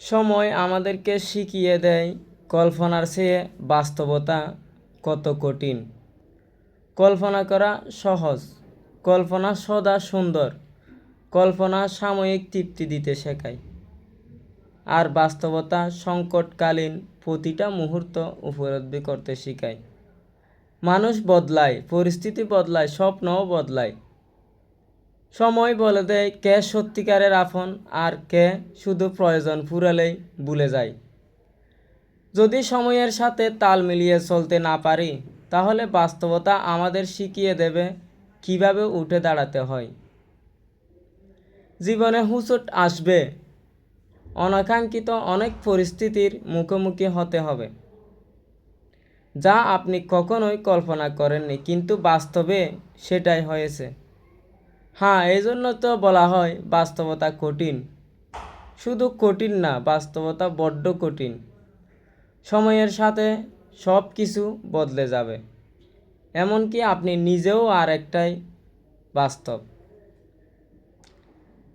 সময় আমাদেরকে শিখিয়ে দেয় কল্পনার চেয়ে বাস্তবতা কত কঠিন। কল্পনা করা সহজ, কল্পনা সদা সুন্দর, কল্পনা সাময়িক তৃপ্তি দিতে শেখায়, আর বাস্তবতা সংকটকালীন প্রতিটা মুহূর্ত উপলব্ধি করতে শেখায়। মানুষ বদলায়, পরিস্থিতি বদলায়, স্বপ্নও বদলায়। সময় বলে দেয় কে সত্যিকারের আপন আর কে শুধু প্রয়োজন ফুরালেই ভুলে যায়। যদি সময়ের সাথে তাল মিলিয়ে চলতে না পারি, তাহলে বাস্তবতা আমাদের শিখিয়ে দেবে কিভাবে উঠে দাঁড়াতে হয়। জীবনে হোঁচট আসবে, অনাকাঙ্ক্ষিত অনেক পরিস্থিতির মুখোমুখি হতে হবে, যা আপনি কখনোই কল্পনা করেননি, কিন্তু বাস্তবে সেটাই হয়েছে। হ্যাঁ, এই জন্য তো বলা হয় বাস্তবতা কঠিন। শুধু কঠিন না, বাস্তবতা বড্ড কঠিন। সময়ের সাথে সব কিছু বদলে যাবে, এমনকি আপনি নিজেও আর একটাই বাস্তব।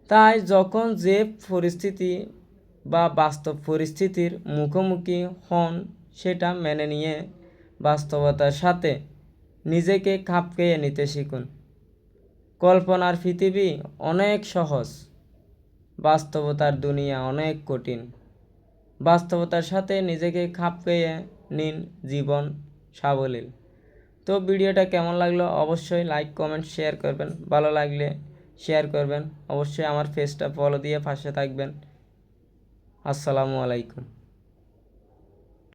তাই যখন যে পরিস্থিতি বা বাস্তব পরিস্থিতির মুখোমুখি হন, সেটা মেনে নিয়ে বাস্তবতার সাথে নিজেকে খাপ খাইয়ে নিতে শিখুন। কল্পনার পৃথিবী অনেক সহজ, বাস্তবতার দুনিয়া অনেক কঠিন। বাস্তবতার সাথে নিজেকে খাপ খাইয়ে নিন, জীবন সাবলীল। তো ভিডিওটা কেমন লাগলো অবশ্যই লাইক কমেন্ট শেয়ার করবেন, ভালো লাগলে শেয়ার করবেন। অবশ্যই আমার পেজটা ফলো দিয়ে পাশে থাকবেন। আসসালামু আলাইকুম।